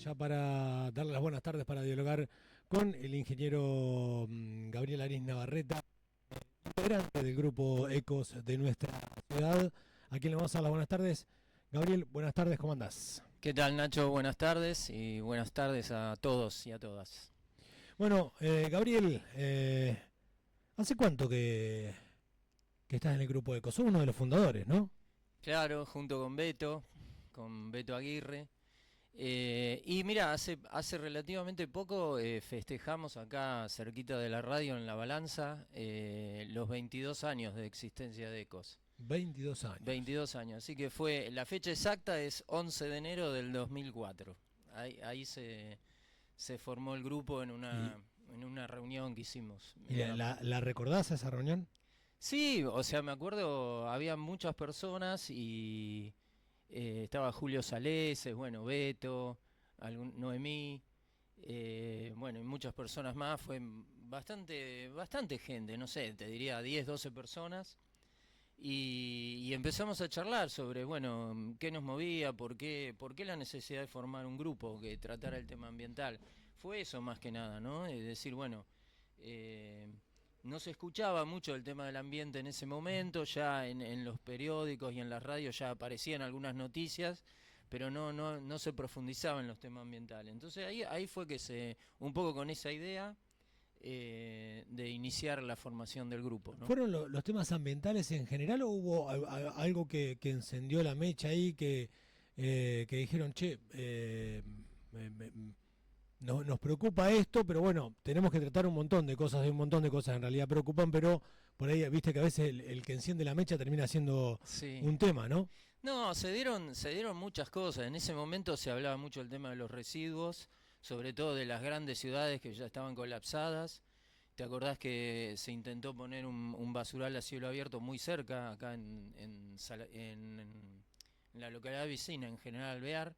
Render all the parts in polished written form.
ya para darle las buenas tardes para dialogar con el ingeniero Gabriel Ariz Navarreta, integrante del grupo Ecos de nuestra ciudad, a quien le vamos a dar las buenas tardes. Gabriel, buenas tardes, ¿cómo andás? ¿Qué tal, Nacho? Buenas tardes y buenas tardes a todos y a todas. Bueno, Gabriel, ¿hace cuánto que estás en el grupo Ecos? Sos uno de los fundadores, ¿no? Claro, junto con Beto Aguirre. Y mira, hace relativamente poco festejamos acá cerquita de la radio en La Balanza los 22 años de existencia de Ecos. 22 años. 22 años, así que la fecha exacta es 11 de enero del 2004. Ahí se formó el grupo en una reunión que hicimos. ¿Y la recordás esa reunión? Sí, o sea, me acuerdo, había muchas personas y estaba Julio Saleses, bueno, Beto, Noemí, bueno, y muchas personas más. Fue bastante gente, no sé, te diría 10, 12 personas. Y empezamos a charlar sobre, bueno, qué nos movía, por qué la necesidad de formar un grupo que tratara el tema ambiental. Fue eso más que nada, ¿no? Es decir, bueno, no se escuchaba mucho el tema del ambiente en ese momento, ya en los periódicos y en las radios ya aparecían algunas noticias, pero no se profundizaba en los temas ambientales. Entonces ahí fue que un poco con esa idea de iniciar la formación del grupo, ¿no? ¿Fueron los temas ambientales en general o hubo algo que encendió la mecha ahí que dijeron, che, nos preocupa esto, pero bueno, tenemos que tratar un montón de cosas, hay un montón de cosas en realidad preocupan, pero por ahí viste que a veces el que enciende la mecha termina siendo Sí. un tema, ¿no? No, se dieron muchas cosas. En ese momento se hablaba mucho del tema de los residuos, sobre todo de las grandes ciudades que ya estaban colapsadas. ¿Te acordás que se intentó poner un basural a cielo abierto muy cerca, acá en la localidad vecina, en General Alvear?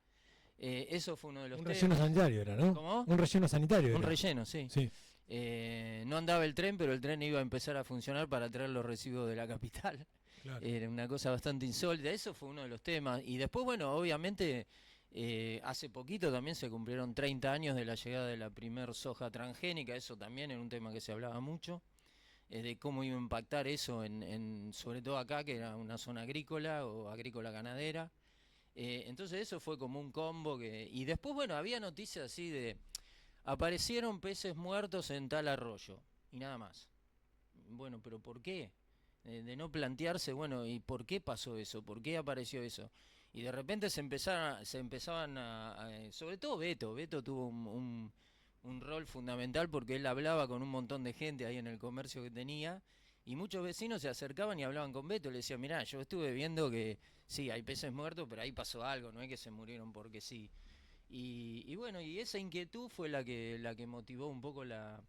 Eso fue uno de los Un temas. relleno sanitario era, ¿no? ¿Cómo? Un relleno sanitario Un era. relleno, sí. Sí. No andaba el tren, pero el tren iba a empezar a funcionar para traer los residuos de la capital. Claro. Era una cosa bastante insólita. Eso fue uno de los temas. Y después, bueno, obviamente, hace poquito también se cumplieron 30 años de la llegada de la primer soja transgénica. Eso también era un tema que se hablaba mucho, de cómo iba a impactar eso sobre todo acá, que era una zona agrícola o agrícola ganadera. Entonces eso fue como un combo y después, bueno, había noticias así de: aparecieron peces muertos en tal arroyo y nada más. Bueno, pero ¿por qué? De no plantearse, bueno, ¿y por qué pasó eso? ¿Por qué apareció eso? Y de repente se empezaban sobre todo Beto tuvo un rol fundamental porque él hablaba con un montón de gente ahí en el comercio que tenía, y muchos vecinos se acercaban y hablaban con Beto. Le decían: mirá, yo estuve viendo que sí, hay peces muertos, pero ahí pasó algo, no es que se murieron porque sí. Y bueno, y esa inquietud fue la que motivó un poco la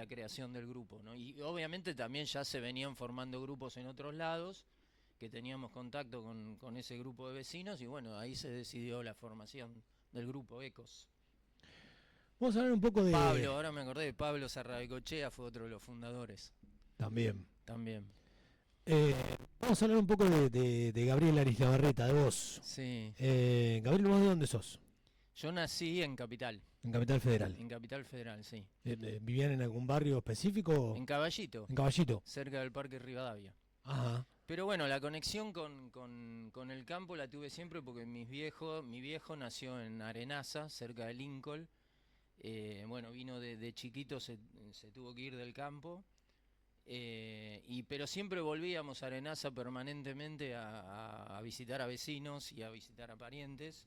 creación del grupo, ¿no? Y obviamente también ya se venían formando grupos en otros lados, que teníamos contacto con ese grupo de vecinos, y bueno, ahí se decidió la formación del grupo Ecos. Vamos a hablar un poco de... Pablo, ahora me acordé de Pablo Sarrabecochea, fue otro de los fundadores. También. También. Vamos a hablar un poco de Gabriel Ariz Navarreta, de vos. Sí. Gabriel, ¿vos de dónde sos? Yo nací en Capital. En Capital Federal. En Capital Federal, sí. ¿Vivían en algún barrio específico? En Caballito. En Caballito. Cerca del Parque Rivadavia. Ajá. Pero bueno, la conexión con el campo la tuve siempre porque mi viejo nació en Arenaza, cerca de Lincoln. Bueno, vino de chiquito, se tuvo que ir del campo. Pero siempre volvíamos a Arenaza permanentemente a visitar a vecinos y a visitar a parientes.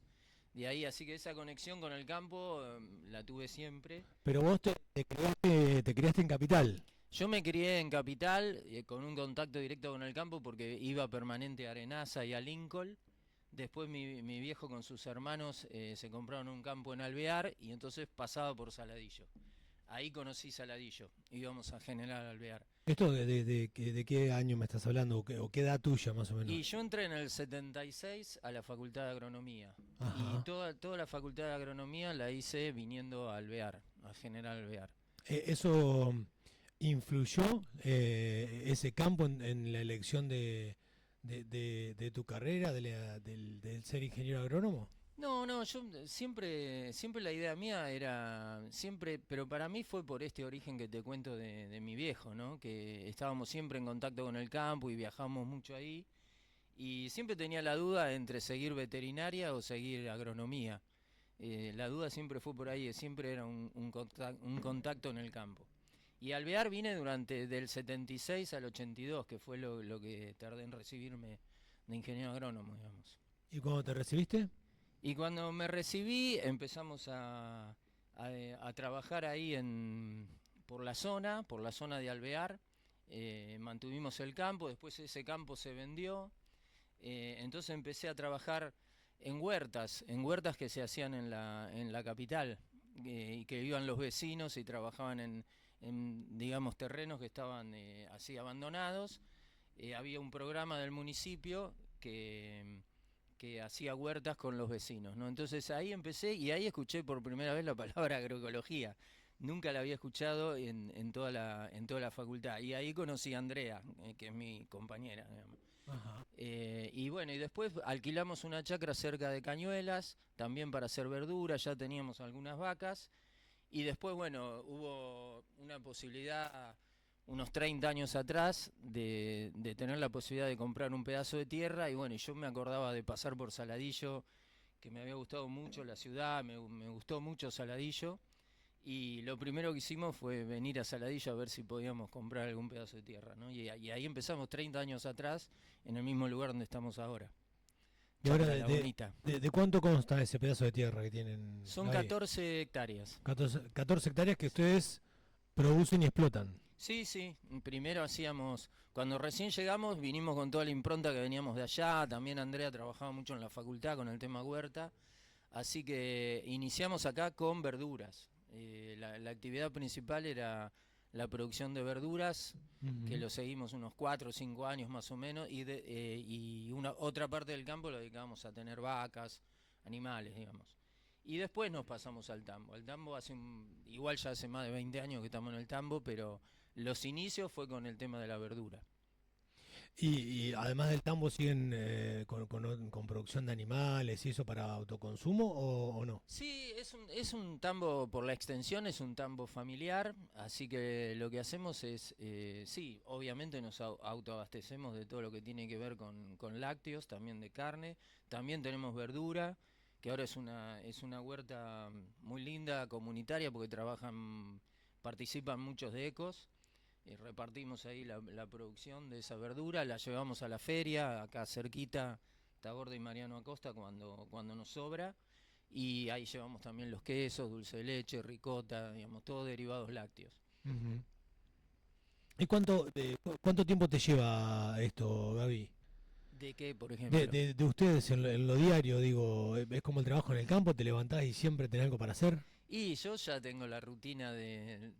De ahí, así que esa conexión con el campo la tuve siempre. Pero vos te criaste en Capital. Yo me crié en Capital, con un contacto directo con el campo porque iba permanente a Arenaza y a Lincoln. Después mi viejo con sus hermanos se compraron un campo en Alvear y entonces pasaba por Saladillo. Ahí conocí Saladillo, íbamos a General Alvear. ¿Esto de qué año me estás hablando o qué edad tuya más o menos? Y yo entré en el 76 a la Facultad de Agronomía. Ajá. Y toda la Facultad de Agronomía la hice viniendo a Alvear, a General Alvear. ¿Eso influyó ese campo en la elección de tu carrera, del ser ingeniero agrónomo? No, yo siempre la idea mía era, siempre, pero para mí fue por este origen que te cuento de mi viejo, ¿no? Que estábamos siempre en contacto con el campo y viajamos mucho ahí. Y siempre tenía la duda entre seguir veterinaria o seguir agronomía. La duda siempre fue por ahí, siempre era un contacto en el campo. Y Alvear vine durante del 76 al 82, que fue lo que tardé en recibirme de ingeniero agrónomo, digamos. ¿Y cuando te recibiste? Y cuando me recibí empezamos a trabajar ahí por la zona de Alvear. Mantuvimos el campo, después ese campo se vendió. Entonces empecé a trabajar en huertas que se hacían en la capital, y que iban los vecinos y trabajaban digamos, terrenos que estaban así abandonados. Había un programa del municipio que hacía huertas con los vecinos, ¿no? Entonces ahí empecé y ahí escuché por primera vez la palabra agroecología. Nunca la había escuchado en toda la facultad. Y ahí conocí a Andrea, que es mi compañera, digamos. Ajá. Y bueno, y después alquilamos una chacra cerca de Cañuelas, también para hacer verdura, ya teníamos algunas vacas. Y después, bueno, hubo una posibilidad, unos 30 años atrás, de tener la posibilidad de comprar un pedazo de tierra. Y bueno, y yo me acordaba de pasar por Saladillo, que me había gustado mucho la ciudad, me gustó mucho Saladillo. Y lo primero que hicimos fue venir a Saladillo a ver si podíamos comprar algún pedazo de tierra, ¿no? Y ahí empezamos 30 años atrás, en el mismo lugar donde estamos ahora. ¿Y ahora Chacra La Bonita. de cuánto consta ese pedazo de tierra que tienen Son ahí? 14 hectáreas. 14 hectáreas que ustedes producen y explotan. Sí, sí. Primero hacíamos, cuando recién llegamos, vinimos con toda la impronta que veníamos de allá. También Andrea trabajaba mucho en la facultad con el tema huerta. Así que iniciamos acá con verduras. La actividad principal era la producción de verduras, que Ujú. lo seguimos unos 4 o 5 años más o menos, y una otra parte del campo lo dedicamos a tener vacas, animales, digamos. Y después nos pasamos al tambo. El tambo igual ya hace más de 20 años que estamos en el tambo, pero los inicios fue con el tema de la verdura. Y además del tambo siguen con producción de animales y eso para autoconsumo o no. Sí, es un tambo, por la extensión, es un tambo familiar, así que lo que hacemos es, sí, obviamente nos autoabastecemos de todo lo que tiene que ver con lácteos, también de carne, también tenemos verdura, que ahora es una huerta muy linda, comunitaria, porque participan muchos de Ecos. Repartimos ahí la producción de esa verdura, la llevamos a la feria, acá cerquita, Tagorda y Mariano Acosta, cuando nos sobra. Y ahí llevamos también los quesos, dulce de leche, ricota, digamos, todos derivados lácteos. Ujú. ¿Y cuánto tiempo te lleva esto, Gaby? ¿De qué, por De, ejemplo? de, de ustedes en lo diario, digo, es como el trabajo en el campo, te levantás y siempre tenés algo para hacer. Y yo ya tengo la rutina de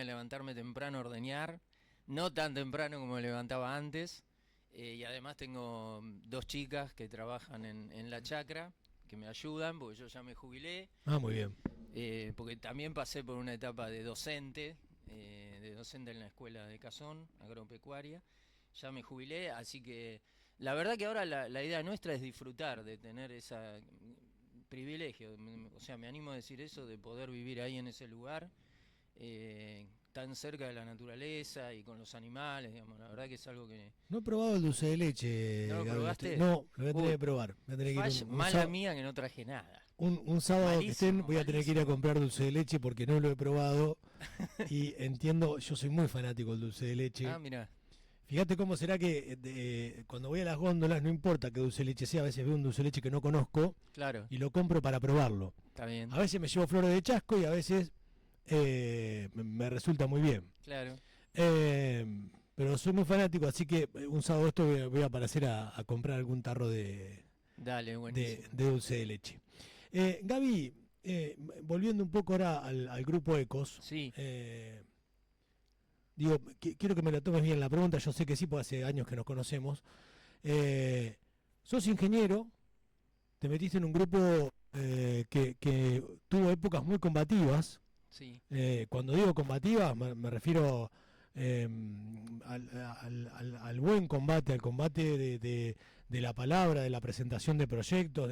levantarme temprano, ordeñar, no tan temprano como me levantaba antes. Y además tengo dos chicas que trabajan en la chacra, que me ayudan, porque yo ya me jubilé. Ah, muy bien. Porque también pasé por una etapa de docente en la escuela de Cazón, agropecuaria. Ya me jubilé, así que la verdad que ahora la idea nuestra es disfrutar de tener ese privilegio. O sea, me animo a decir eso, de poder vivir ahí en ese lugar, tan cerca de la naturaleza y con los animales, digamos. La verdad que es algo que... No he probado el dulce de ¿No leche, lo Gaby. probaste? No, lo voy a tener Uy, que probar. Voy a tener que ir mala mía que no traje nada. un sábado que estén, Malísimo, voy a tener que ir a malísimo. comprar dulce de leche porque no lo he probado. Y entiendo, yo soy muy fanático del dulce de leche. Ah, mira, Fíjate cómo será que cuando voy a las góndolas, no importa qué dulce de leche sea, a veces veo un dulce de leche que no conozco claro, y lo compro para probarlo. está bien, A veces me llevo flores de chasco y a veces me resulta muy bien. claro. Eh, pero soy muy fanático, así que un sábado esto voy a aparecer a comprar algún tarro Dale, buenísimo. de dulce de leche. Gaby, volviendo un poco ahora al grupo Ecos, Sí, digo, quiero que me la tomes bien la pregunta, yo sé que sí, porque hace años que nos conocemos. Eh, sos ingeniero, te metiste en un grupo que tuvo épocas muy combativas. sí, Cuando digo combativas, me refiero al buen combate, al combate de la palabra, de la presentación de proyectos,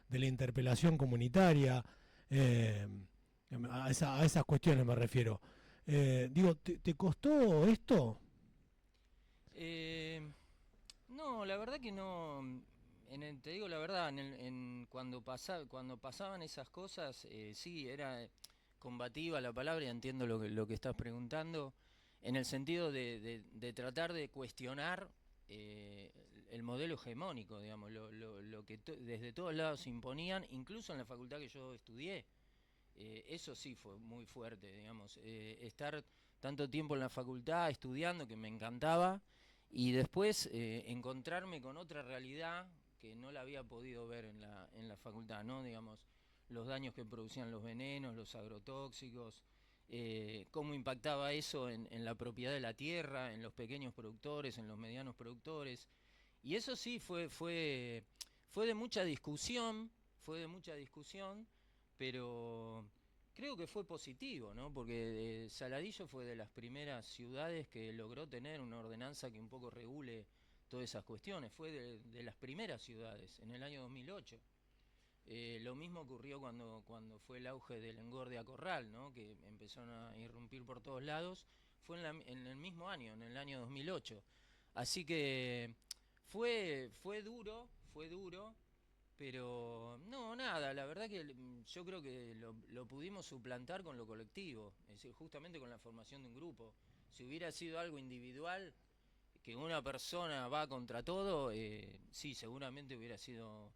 de la interpelación comunitaria, a esas cuestiones me refiero. Digo, ¿te costó esto? Eh, no, la verdad que no. Te digo la verdad, cuando pasaban esas cosas, sí, era combativa la palabra y entiendo lo que estás preguntando, en el sentido de tratar de cuestionar eh, el modelo hegemónico, digamos, lo que desde todos lados imponían, incluso en la facultad que yo estudié. Eso sí fue muy fuerte, digamos, estar tanto tiempo en la facultad estudiando, que me encantaba, y después encontrarme con otra realidad que no la había podido ver en la facultad, ¿no? Digamos, los daños que producían los venenos, los agrotóxicos, cómo impactaba eso en la propiedad de la tierra, en los pequeños productores, en los medianos productores. Y eso sí fue de mucha discusión, fue de mucha discusión, pero creo que fue positivo, ¿no? Porque Saladillo fue de las primeras ciudades que logró tener una ordenanza que un poco regule todas esas cuestiones. Fue de las primeras ciudades, en el año 2008. Lo mismo ocurrió cuando fue el auge del engorde a corral, ¿no? Que empezaron a irrumpir por todos lados. Fue en el mismo año, en el año 2008. Así que fue duro, pero no, nada, la verdad que yo creo que lo pudimos suplantar con lo colectivo, es decir, justamente con la formación de un grupo. Si hubiera sido algo individual, que una persona va contra todo, sí, seguramente hubiera sido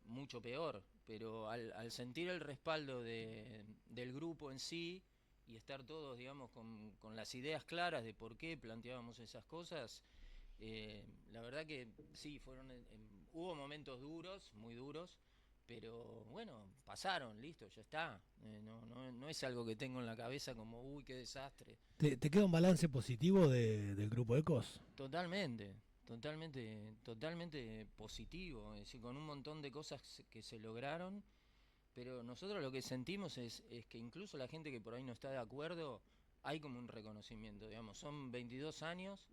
mucho peor, pero al sentir el respaldo del grupo en sí y estar todos, digamos, con las ideas claras de por qué planteábamos esas cosas, la verdad que sí, hubo momentos duros, muy duros, pero bueno, pasaron, listo, ya está. No es algo que tengo en la cabeza como, uy, qué desastre. ¿Te queda un balance positivo del grupo ECOS? Totalmente, totalmente positivo, es decir, con un montón de cosas que se lograron, pero nosotros lo que sentimos es que incluso la gente que por ahí no está de acuerdo, hay como un reconocimiento, digamos, son 22 años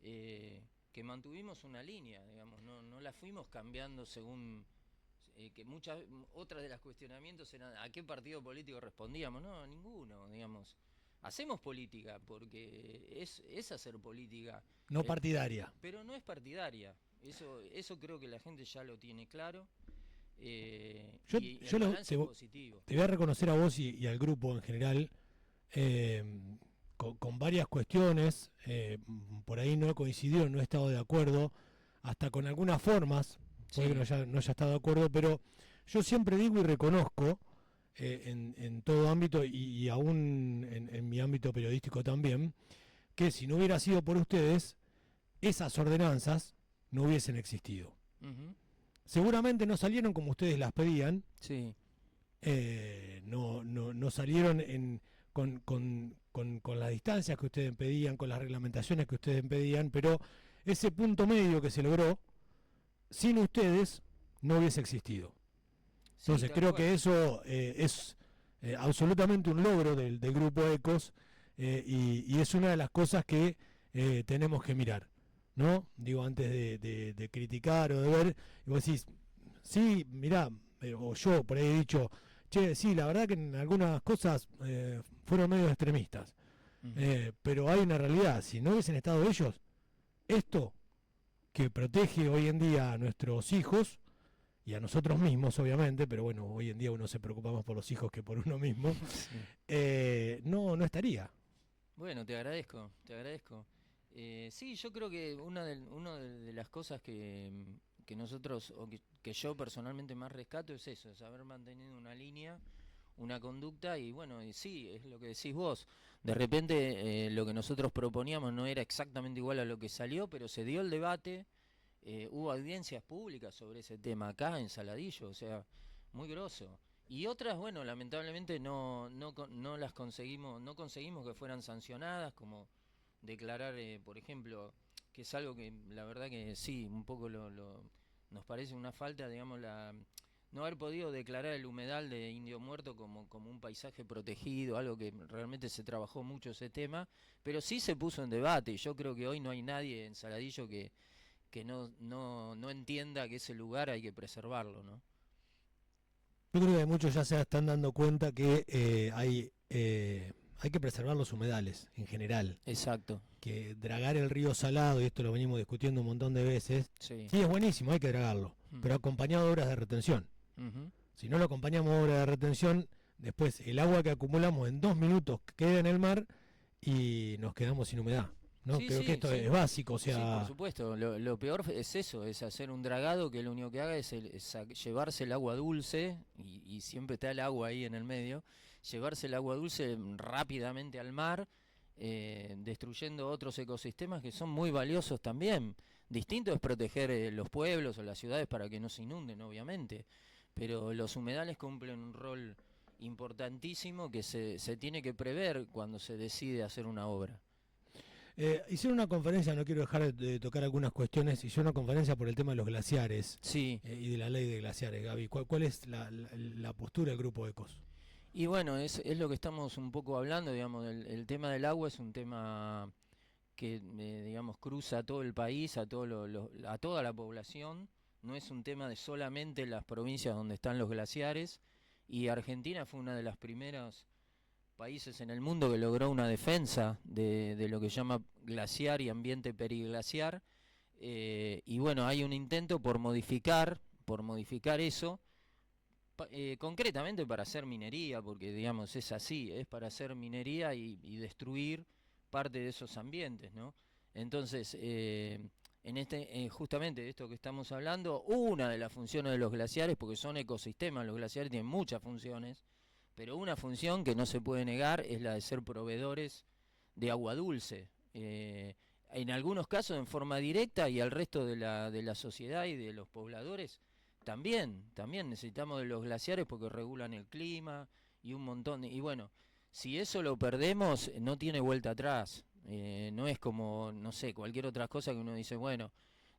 que mantuvimos una línea, digamos, no la fuimos cambiando según que otras de los cuestionamientos eran a qué partido político respondíamos, no, a ninguno, digamos. Hacemos política porque es hacer política, No partidaria. pero no es partidaria. Eso creo que la gente ya lo tiene claro. Y el balance es positivo. Te voy a reconocer a vos y al grupo en general eh, con varias cuestiones. Por ahí no he coincidido, no he estado de acuerdo, hasta con algunas formas, puede Sí. que no haya estado de acuerdo, pero yo siempre digo y reconozco en todo ámbito y aún en mi ámbito periodístico también, que si no hubiera sido por ustedes, esas ordenanzas no hubiesen existido. Ujú. Seguramente no salieron como ustedes las pedían, Sí. no salieron con las distancias que ustedes pedían, con las reglamentaciones que ustedes pedían, pero ese punto medio que se logró, sin ustedes, no hubiese existido. Sí, Entonces tal creo cual. que eso es absolutamente un logro del grupo ECOS y es una de las cosas que tenemos que mirar, ¿no? Digo, antes de criticar o de ver, y vos decís, sí, mirá, o yo por ahí he dicho, che, sí, la verdad que en algunas cosas fueron medio extremistas, Ujú. pero hay una realidad, si no hubiesen estado ellos, esto que protege hoy en día a nuestros hijos, y a nosotros mismos, obviamente, pero bueno, hoy en día uno se preocupa más por los hijos que por uno mismo, Sí. no estaría. Bueno, te agradezco, te agradezco. Sí, yo creo que una de las cosas que nosotros, o que yo personalmente más rescato es eso, es haber mantenido una línea, una conducta y bueno, y sí, es lo que decís vos. De repente lo que nosotros proponíamos no era exactamente igual a lo que salió, pero se dio el debate, hubo audiencias públicas sobre ese tema acá en Saladillo, o sea, muy grosso. Y otras, bueno, lamentablemente no las conseguimos, no conseguimos que fueran sancionadas, como declarar, por ejemplo, que es algo que la verdad que sí, un poco nos parece una falta, digamos, no haber podido declarar el humedal de Indio Muerto como un paisaje protegido, algo que realmente se trabajó mucho ese tema, pero sí se puso en debate y yo creo que hoy no hay nadie en Saladillo que no entienda que ese lugar hay que preservarlo, ¿no? Yo creo que muchos ya se están dando cuenta que hay que preservar los humedales en general. Exacto. Que dragar el río Salado, y esto lo venimos discutiendo un montón de veces, Sí. sí es buenísimo, hay que dragarlo, pero acompañado de obras de retención. Uh-huh. Si no lo acompañamos de obras de retención, después el agua que acumulamos en 2 minutos queda en el mar y nos quedamos sin humedad. ¿No? Sí, Creo que esto es básico, o sea... Sí, por supuesto. Lo peor es eso, es hacer un dragado que lo único que haga es llevarse el agua dulce, y siempre está el agua ahí en el medio, llevarse el agua dulce rápidamente al mar, destruyendo otros ecosistemas que son muy valiosos también. Distinto es proteger los pueblos o las ciudades para que no se inunden, obviamente, pero los humedales cumplen un rol importantísimo que se tiene que prever cuando se decide hacer una obra. Hicieron una conferencia, no quiero dejar de tocar algunas cuestiones, hicieron una conferencia por el tema de los glaciares Sí. Y de la ley de glaciares. Gaby, ¿cuál es la postura del Grupo ECOS? Y bueno, es lo que estamos un poco hablando, digamos, el tema del agua es un tema que, digamos, cruza a todo el país, a toda la población, no es un tema de solamente las provincias donde están los glaciares, y Argentina fue una de las primeras países en el mundo que logró una defensa de lo que llama glaciar y ambiente periglaciar, y bueno, hay un intento por modificar eso, concretamente para hacer minería, porque digamos es así, es para hacer minería y destruir parte de esos ambientes, ¿no? Entonces, justamente esto que estamos hablando, una de las funciones de los glaciares, porque son ecosistemas, los glaciares tienen muchas funciones, pero una función que no se puede negar es la de ser proveedores de agua dulce. En algunos casos en forma directa, y al resto de la sociedad y de los pobladores también necesitamos de los glaciares porque regulan el clima y un montón y bueno, si eso lo perdemos no tiene vuelta atrás. No es como, no sé, cualquier otra cosa que uno dice, bueno,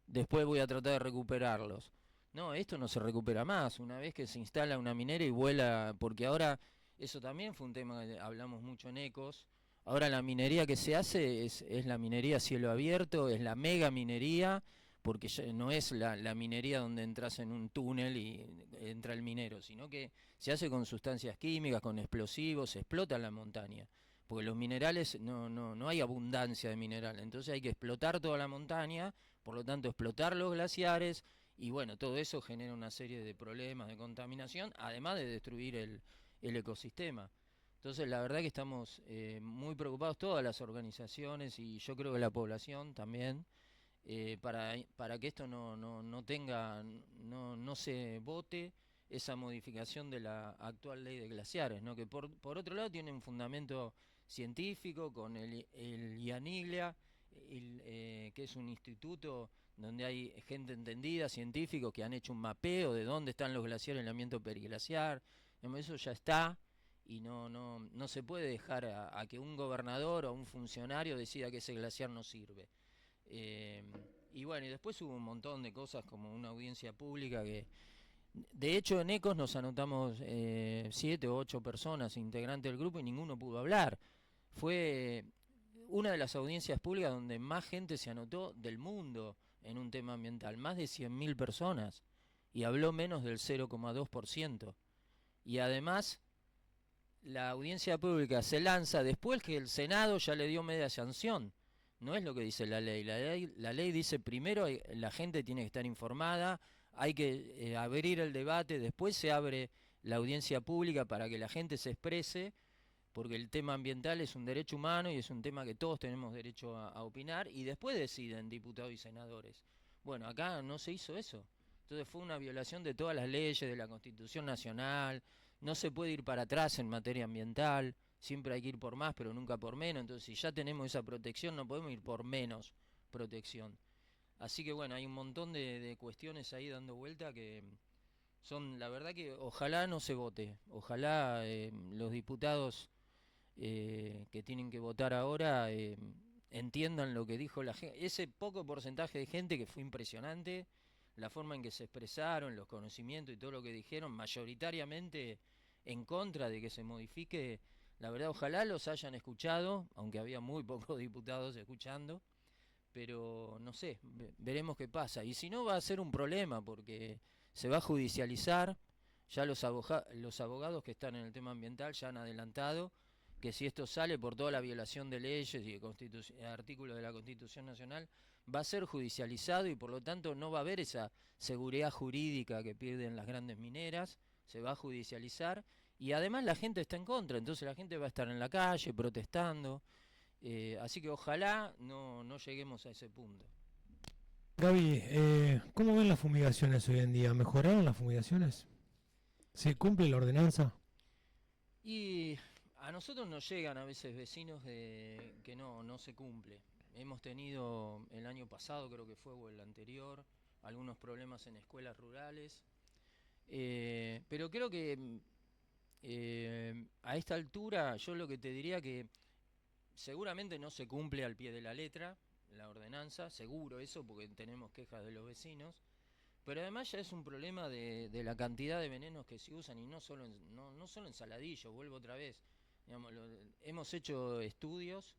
después voy a tratar de recuperarlos. No, esto no se recupera más. Una vez que se instala una minera y vuela, porque ahora, eso también fue un tema que hablamos mucho en Ecos, ahora la minería que se hace es la minería a cielo abierto, es la mega minería, porque ya no es la minería donde entras en un túnel y entra el minero, sino que se hace con sustancias químicas, con explosivos, se explota la montaña, porque los minerales, no hay abundancia de minerales, entonces hay que explotar toda la montaña, por lo tanto explotar los glaciares, y bueno, todo eso genera una serie de problemas de contaminación, además de destruir el ecosistema. Entonces la verdad que estamos muy preocupados todas las organizaciones, y yo creo que la población también, para que esto no se vote esa modificación de la actual ley de glaciares, ¿no? Que por otro lado tiene un fundamento científico con el IANIGLA, que es un instituto donde hay gente entendida, científicos que han hecho un mapeo de dónde están los glaciares en el ambiente periglaciar. Eso ya está, y no se puede dejar a que un gobernador o un funcionario decida que ese glaciar no sirve. Y bueno, y después hubo un montón de cosas como una audiencia pública que, de hecho, en Ecos nos anotamos 7 o 8 personas integrantes del grupo y ninguno pudo hablar. Fue una de las audiencias públicas donde más gente se anotó del mundo en un tema ambiental, más de 100.000 personas, y habló menos del 0,2%. Y además, la audiencia pública se lanza después que el Senado ya le dio media sanción. No es lo que dice la ley. La ley dice primero la gente tiene que estar informada, hay que abrir el debate, después se abre la audiencia pública para que la gente se exprese, porque el tema ambiental es un derecho humano y es un tema que todos tenemos derecho a opinar, y después deciden diputados y senadores. Bueno, acá no se hizo eso. Entonces fue una violación de todas las leyes, de la Constitución Nacional, no se puede ir para atrás en materia ambiental. Siempre hay que ir por más, pero nunca por menos. Entonces, si ya tenemos esa protección, no podemos ir por menos protección. Así que bueno, hay un montón de cuestiones ahí dando vuelta que son, la verdad que ojalá no se vote. Ojalá los diputados que tienen que votar ahora entiendan lo que dijo la gente. Ese poco porcentaje de gente que fue impresionante, la forma en que se expresaron, los conocimientos y todo lo que dijeron, mayoritariamente en contra de que se modifique. La verdad, ojalá los hayan escuchado, aunque había muy pocos diputados escuchando, pero no sé, veremos qué pasa. Y si no, va a ser un problema, porque se va a judicializar, Ya los abogados que están en el tema ambiental ya han adelantado que si esto sale por toda la violación de leyes y de artículos de la Constitución Nacional, va a ser judicializado y por lo tanto no va a haber esa seguridad jurídica que pierden las grandes mineras, se va a judicializar y además la gente está en contra, entonces la gente va a estar en la calle protestando, así que ojalá no lleguemos a ese punto. Gaby, ¿cómo ven las fumigaciones hoy en día? ¿Mejoraron las fumigaciones? ¿Se cumple la ordenanza? Y a nosotros nos llegan a veces vecinos que no se cumple. Hemos tenido el año pasado, creo que fue, o el anterior, algunos problemas en escuelas rurales. Pero creo que a esta altura yo lo que te diría que seguramente no se cumple al pie de la letra la ordenanza, seguro eso, porque tenemos quejas de los vecinos. Pero además ya es un problema de la cantidad de venenos que se usan y no solo en Saladillo, vuelvo otra vez. Digamos, hemos hecho estudios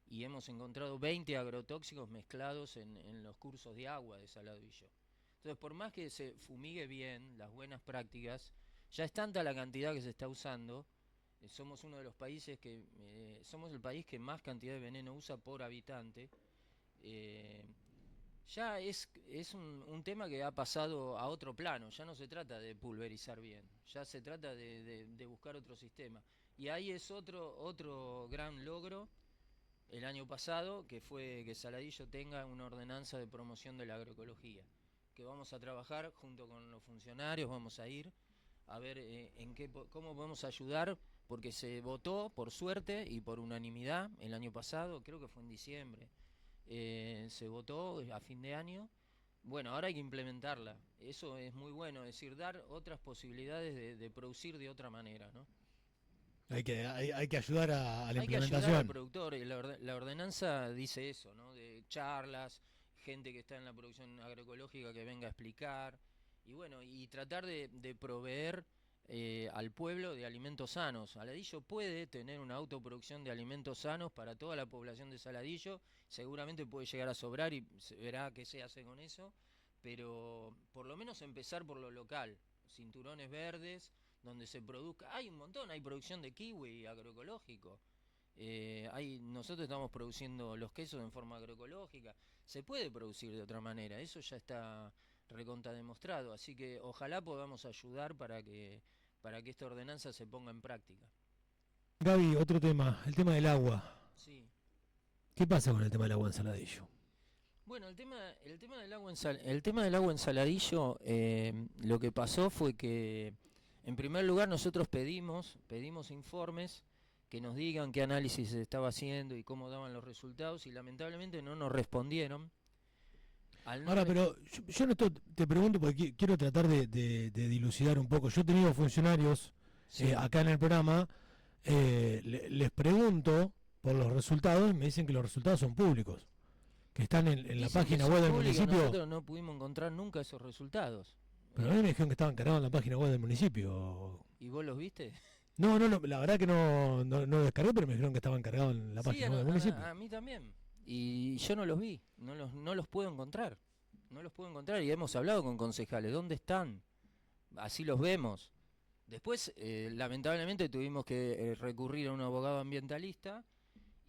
y hemos encontrado 20 agrotóxicos mezclados en los cursos de agua de Saladillo. Entonces, por más que se fumigue bien, las buenas prácticas, ya es tanta la cantidad que se está usando. Somos uno de los países somos el país que más cantidad de veneno usa por habitante. Eh, ya es un tema que ha pasado a otro plano, ya no se trata de pulverizar bien, ya se trata de buscar otro sistema. Y ahí es otro gran logro el año pasado, que fue que Saladillo tenga una ordenanza de promoción de la agroecología, que vamos a trabajar junto con los funcionarios, vamos a ir a ver cómo podemos ayudar, porque se votó por suerte y por unanimidad el año pasado, creo que fue en diciembre. Se votó a fin de año. Bueno, ahora hay que implementarla. Eso es muy bueno, es decir, dar otras posibilidades de producir de otra manera, ¿no? Hay que ayudar a la Hay que ayudar al implementación. productor. Y la ordenanza dice eso, ¿no? De charlas, gente que está en la producción agroecológica que venga a explicar. Y bueno, y tratar de proveer al pueblo de alimentos sanos. Saladillo puede tener una autoproducción de alimentos sanos para toda la población de Saladillo. Seguramente puede llegar a sobrar y se verá qué se hace con eso. Pero por lo menos empezar por lo local. Cinturones verdes, donde se produzca. Hay un montón, hay producción de kiwi agroecológico. Nosotros estamos produciendo los quesos en forma agroecológica. Se puede producir de otra manera, eso ya está recontra demostrado. Así que ojalá podamos ayudar para que esta ordenanza se ponga en práctica. Gaby, otro tema, el tema del agua. Sí. ¿Qué pasa con el tema del agua en Saladillo? Bueno, el tema del agua en Saladillo, lo que pasó fue que, en primer lugar, nosotros pedimos informes que nos digan qué análisis se estaba haciendo y cómo daban los resultados, y lamentablemente no nos respondieron. Ahora, pero yo en esto te pregunto porque quiero tratar de dilucidar un poco. Yo he tenido funcionarios Sí. acá en el programa, les pregunto por los resultados y me dicen que los resultados son públicos, que están en la Dicen que página son web del públicos, municipio. nosotros no pudimos encontrar nunca esos resultados. Pero a mí me dijeron que estaban cargados en la página web del municipio. ¿Y vos los viste? No, la verdad que no descargué, pero me dijeron que estaban cargados en la Sí, página web del municipio. a mí también. Y yo no los vi, no los puedo encontrar. No los puedo encontrar y hemos hablado con concejales. ¿Dónde están? Así los vemos. Después, lamentablemente, tuvimos que recurrir a un abogado ambientalista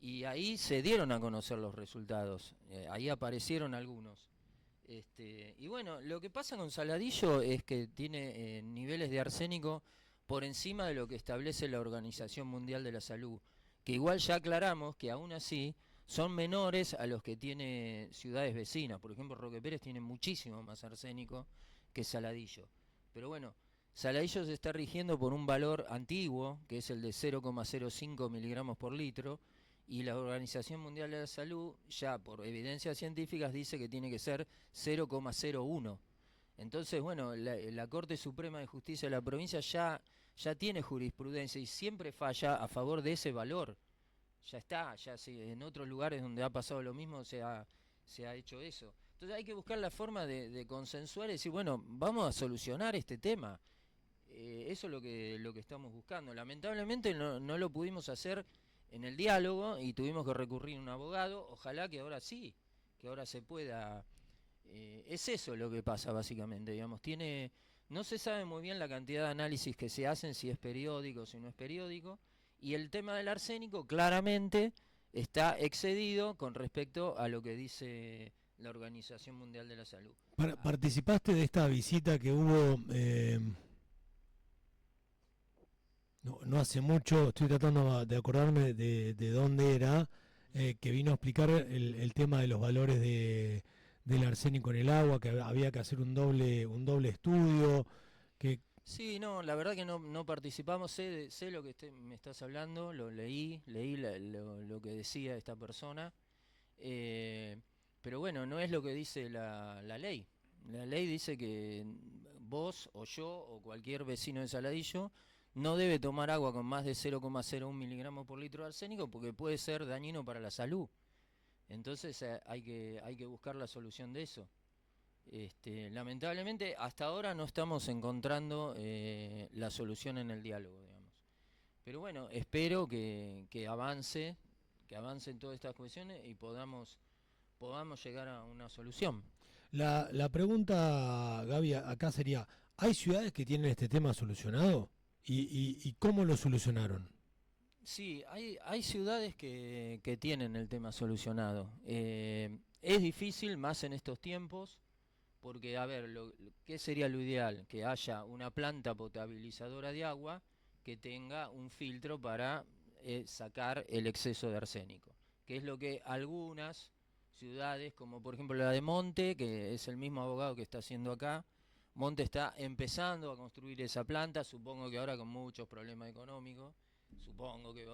y ahí se dieron a conocer los resultados. Ahí aparecieron algunos. Y bueno, lo que pasa con Saladillo es que tiene niveles de arsénico por encima de lo que establece la Organización Mundial de la Salud, que igual ya aclaramos que aún así son menores a los que tiene ciudades vecinas. Por ejemplo, Roque Pérez tiene muchísimo más arsénico que Saladillo. Pero bueno, Saladillo se está rigiendo por un valor antiguo, que es el de 0,05 miligramos por litro, y la Organización Mundial de la Salud, ya por evidencias científicas, dice que tiene que ser 0,01. Entonces, bueno, la Corte Suprema de Justicia de la provincia ya tiene jurisprudencia y siempre falla a favor de ese valor. Ya está, en otros lugares donde ha pasado lo mismo se ha hecho eso. Entonces hay que buscar la forma de consensuar y decir, bueno, vamos a solucionar este tema. Eso es lo que estamos buscando. Lamentablemente no lo pudimos hacer en el diálogo y tuvimos que recurrir a un abogado. Ojalá que ahora sí, que ahora se pueda. Es eso lo que pasa básicamente, digamos. No se sabe muy bien la cantidad de análisis que se hacen, si es periódico, si no es periódico, y el tema del arsénico claramente está excedido con respecto a lo que dice la Organización Mundial de la Salud. ¿Participaste de esta visita que hubo no hace mucho? Estoy tratando de acordarme de dónde era, que vino a explicar el tema de los valores del arsénico en el agua, que había que hacer un doble estudio, que Sí, no, la verdad que no participamos, sé lo que me estás hablando, lo leí lo que decía esta persona, eh, pero bueno, no es lo que dice la ley. La ley dice que vos o yo o cualquier vecino de Saladillo no debe tomar agua con más de 0,01 miligramos por litro de arsénico porque puede ser dañino para la salud. Entonces hay que buscar la solución de eso. Lamentablemente hasta ahora no estamos encontrando la solución en el diálogo, digamos. Pero bueno, espero que avance en todas estas cuestiones y podamos llegar a una solución. la pregunta, Gaby, acá sería, ¿hay ciudades que tienen este tema solucionado? ¿Y cómo lo solucionaron? Sí, hay ciudades que tienen el tema solucionado. Es difícil, más en estos tiempos, porque, a ver, ¿qué sería lo ideal? Que haya una planta potabilizadora de agua que tenga un filtro para sacar el exceso de arsénico, que es lo que algunas ciudades, como por ejemplo la de Monte, que es el mismo abogado que está haciendo acá, Monte está empezando a construir esa planta, supongo que ahora con muchos problemas económicos, supongo que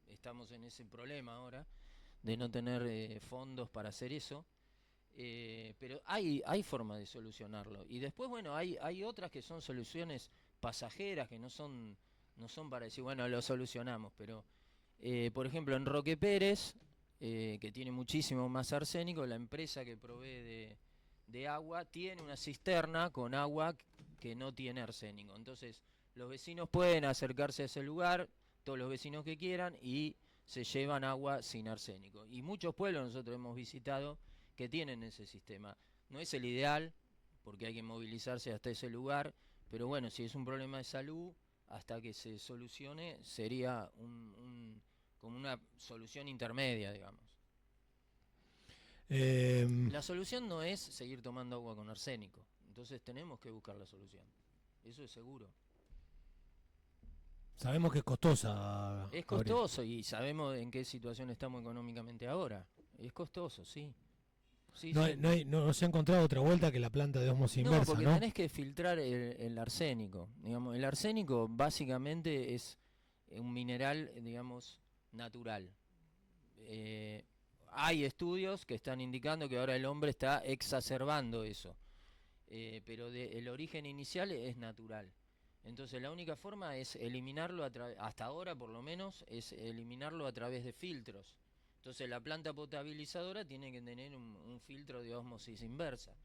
estamos en ese problema ahora, de no tener fondos para hacer eso. Pero hay forma de solucionarlo. Y después, bueno, hay otras que son soluciones pasajeras, que no son para decir, bueno, lo solucionamos. Pero, por ejemplo, en Roque Pérez, que tiene muchísimo más arsénico, la empresa que provee de agua tiene una cisterna con agua que no tiene arsénico. Entonces, los vecinos pueden acercarse a ese lugar, todos los vecinos que quieran, y se llevan agua sin arsénico. Y muchos pueblos nosotros hemos visitado que tienen ese sistema. No es el ideal, porque hay que movilizarse hasta ese lugar, pero bueno, si es un problema de salud, hasta que se solucione, sería como una solución intermedia, digamos. Eh, La solución no es seguir tomando agua con arsénico, entonces tenemos que buscar la solución, eso es seguro. Sabemos que es costosa, Es Gabriel. costoso y sabemos en qué situación estamos económicamente ahora. Es costoso, sí. Sí, No, sí. no se ha encontrado otra vuelta que la planta de ósmosis No, inversa, porque ¿no? tenés que filtrar el arsénico. Digamos, el arsénico básicamente es un mineral, digamos, natural. Eh, Hay estudios que están indicando que ahora el hombre está exacerbando eso, pero el origen inicial es natural. Entonces la única forma es eliminarlo, hasta ahora por lo menos, es eliminarlo a través de filtros. Entonces la planta potabilizadora tiene que tener un filtro de ósmosis inversa,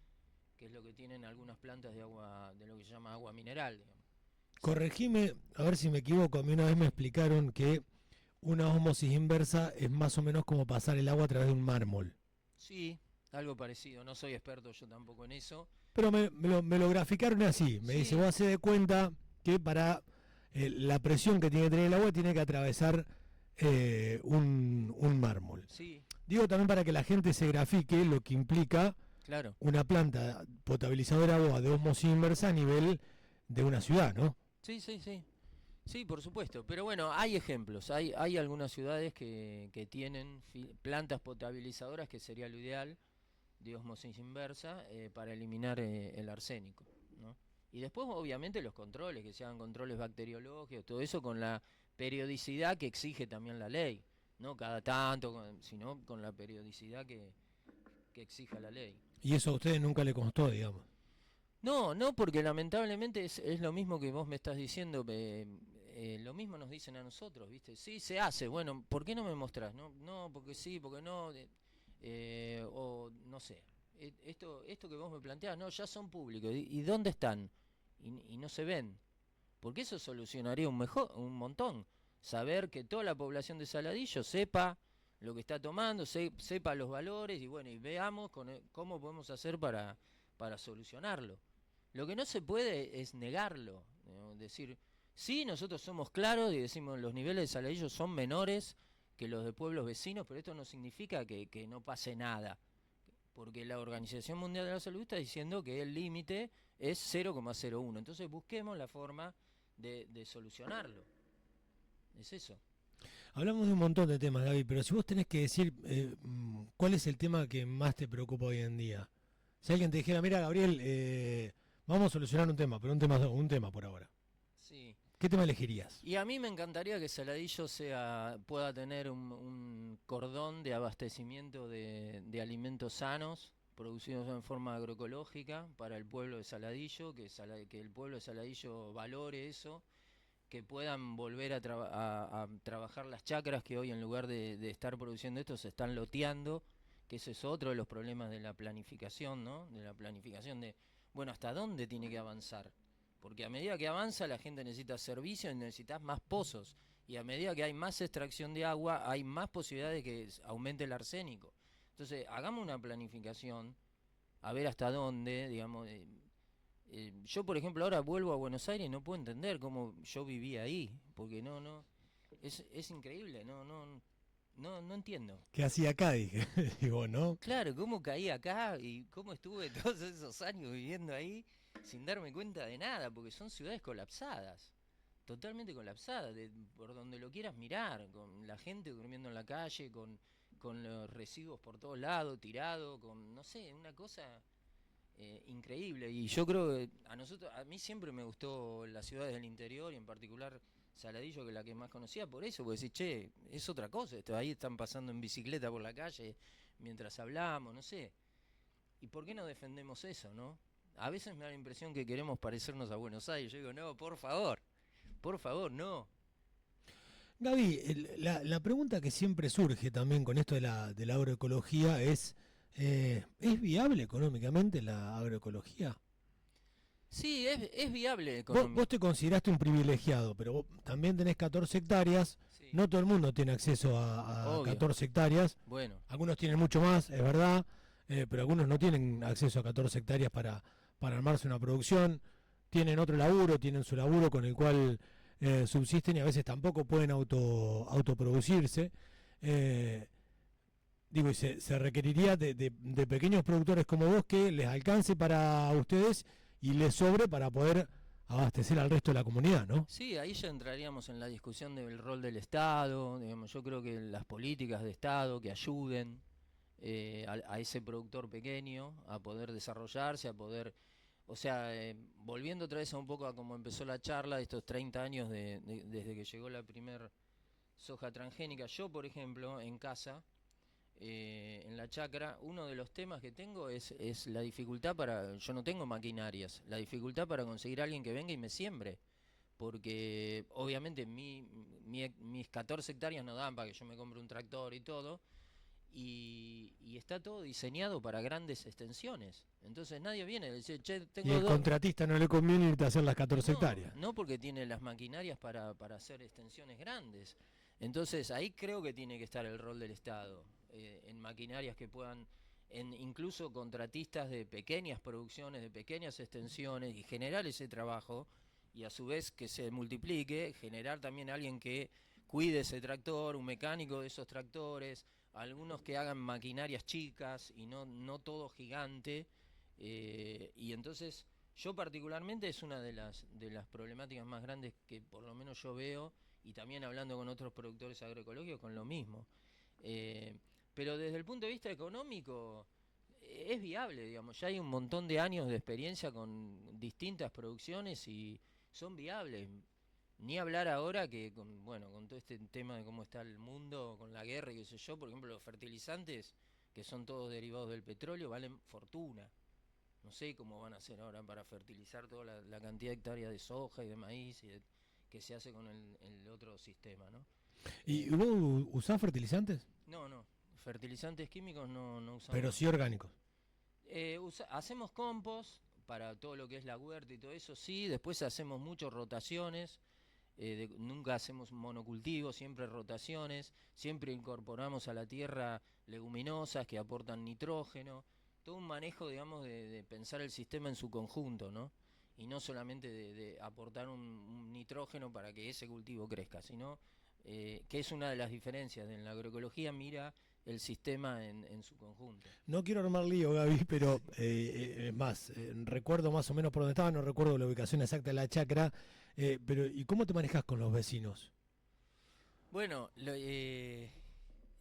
que es lo que tienen algunas plantas de agua, de lo que se llama agua mineral, digamos. Corregime, a ver si me equivoco. A mí una vez me explicaron que una ósmosis inversa es más o menos como pasar el agua a través de un mármol. Sí, algo parecido. No soy experto yo tampoco en eso. Pero me lo graficaron así. Me dice, Sí, vos hace de cuenta que para la presión que tiene que tener el agua tiene que atravesar un mármol. sí, Digo también para que la gente se grafique lo que implica claro. una planta potabilizadora de agua de ósmosis inversa a nivel de una ciudad, ¿no? Sí, sí, sí. Sí, por supuesto. Pero bueno, hay ejemplos. Hay algunas ciudades que tienen plantas potabilizadoras, que sería lo ideal, de osmosis inversa, para eliminar el arsénico, ¿no? Y después, obviamente, los controles, que sean controles bacteriológicos, todo eso con la periodicidad que exige también la ley. No cada tanto, sino con la periodicidad que exija la ley. Y eso a ustedes nunca le constó, digamos. No, no, porque lamentablemente es lo mismo que vos me estás diciendo, lo mismo nos dicen a nosotros, ¿viste? Sí, se hace, bueno, ¿por qué no me mostrás? No, no, porque sí, porque no, o no sé. Esto que vos me planteás, no, ya son públicos, ¿y dónde están? Y no se ven, porque eso solucionaría un montón. Saber que toda la población de Saladillo sepa lo que está tomando, sepa los valores, y bueno, y veamos cómo podemos hacer para solucionarlo. Lo que no se puede es negarlo, ¿no? Decir, sí, nosotros somos claros y decimos los niveles de saladillo son menores que los de pueblos vecinos, pero esto no significa que no pase nada, porque la Organización Mundial de la Salud está diciendo que el límite es 0,01. Entonces busquemos la forma de solucionarlo. Es eso. Hablamos de un montón de temas, Gaby, pero si vos tenés que decir cuál es el tema que más te preocupa hoy en día. Si alguien te dijera, mira, Gabriel, vamos a solucionar un tema, pero un tema por ahora. Sí. ¿Qué tema elegirías? Y a mí me encantaría que Saladillo pueda tener un cordón de abastecimiento de alimentos sanos, producidos en forma agroecológica para el pueblo de Saladillo, que el pueblo de Saladillo valore eso, que puedan volver a trabajar las chacras que hoy en lugar de estar produciendo esto se están loteando, que ese es otro de los problemas de la planificación, ¿no? De la planificación bueno, ¿hasta dónde tiene que avanzar? Porque a medida que avanza la gente necesita servicios y necesitas más pozos. Y a medida que hay más extracción de agua, hay más posibilidades de que aumente el arsénico. Entonces, hagamos una planificación, a ver hasta dónde, digamos. Yo, por ejemplo, ahora vuelvo a Buenos Aires y no puedo entender cómo yo vivía ahí. Porque es increíble, no entiendo. ¿Qué hacía acá? Dije, digo, ¿no? Claro, cómo caí acá y cómo estuve todos esos años viviendo ahí sin darme cuenta de nada, porque son ciudades colapsadas, totalmente colapsadas, por donde lo quieras mirar, con la gente durmiendo en la calle, con los residuos por todos lados, tirado, con, no sé, una cosa increíble. Y yo creo que a mí siempre me gustó las ciudades del interior y en particular Saladillo, que es la que más conocía, por eso, porque decís, che, es otra cosa, ahí están pasando en bicicleta por la calle mientras hablamos, no sé. ¿Y por qué no defendemos eso, no? A veces me da la impresión que queremos parecernos a Buenos Aires. Yo digo, no, por favor, no. Gaby, la pregunta que siempre surge también con esto de la agroecología ¿es viable económicamente la agroecología? Sí, es viable Vos económico. te consideraste un privilegiado, pero vos también tenés 14 hectáreas. Sí, No todo el mundo tiene acceso a obvio. 14 hectáreas. Bueno, Algunos tienen mucho más, es verdad, pero algunos no tienen acceso a 14 hectáreas para armarse una producción. Tienen otro laburo, tienen su laburo con el cual subsisten y a veces tampoco pueden autoproducirse. Eh, Digo, y se requeriría de pequeños productores como vos que les alcance para ustedes y les sobre para poder abastecer al resto de la comunidad, ¿no? sí, ahí ya entraríamos en la discusión del rol del Estado. Digamos, yo creo que las políticas de Estado que ayuden a ese productor pequeño a poder desarrollarse, a poder. O sea, volviendo otra vez a un poco a cómo empezó la charla de estos 30 años desde que llegó la primer soja transgénica. Yo, por ejemplo, en casa, en la chacra, uno de los temas que tengo es la dificultad yo no tengo maquinarias, la dificultad para conseguir a alguien que venga y me siembre. Porque obviamente mis 14 hectáreas no dan para que yo me compre un tractor y todo. Y está todo diseñado para grandes extensiones. Entonces nadie viene y dice, che, Y tengo el dos. contratista no le conviene irte a hacer las 14 No, hectáreas. no porque tiene las maquinarias para hacer extensiones grandes. Entonces ahí creo que tiene que estar el rol del Estado, en maquinarias que puedan, en incluso contratistas de pequeñas producciones, de pequeñas extensiones y generar ese trabajo y a su vez que se multiplique, generar también a alguien que cuide ese tractor, un mecánico de esos tractores, algunos que hagan maquinarias chicas y no todo gigante. Y entonces yo particularmente es una de las problemáticas más grandes que por lo menos yo veo y también hablando con otros productores agroecológicos con lo mismo. Eh, pero desde el punto de vista económico es viable, digamos, ya hay un montón de años de experiencia con distintas producciones y son viables. Ni hablar ahora que con todo este tema de cómo está el mundo, con la guerra y qué sé yo, por ejemplo, los fertilizantes, que son todos derivados del petróleo, valen fortuna. No sé cómo van a hacer ahora para fertilizar toda la cantidad de hectáreas de soja y de maíz que se hace con el otro sistema, ¿no? ¿Y Eh, vos usás fertilizantes? no, fertilizantes químicos no Pero usamos. sí orgánicos. Hacemos compost para todo lo que es la huerta y todo eso, sí. Después hacemos muchas rotaciones. Nunca hacemos monocultivos, siempre rotaciones. Siempre incorporamos a la tierra leguminosas que aportan nitrógeno. Todo un manejo, digamos, de pensar el sistema en su conjunto, ¿no? y no solamente de aportar un nitrógeno para que ese cultivo crezca, sino que es una de las diferencias. En la agroecología mira el sistema en su conjunto. No quiero armar lío, Gaby, pero recuerdo más o menos por dónde estaba, no recuerdo la ubicación exacta de la chacra, pero ¿y cómo te manejas con los vecinos? Bueno,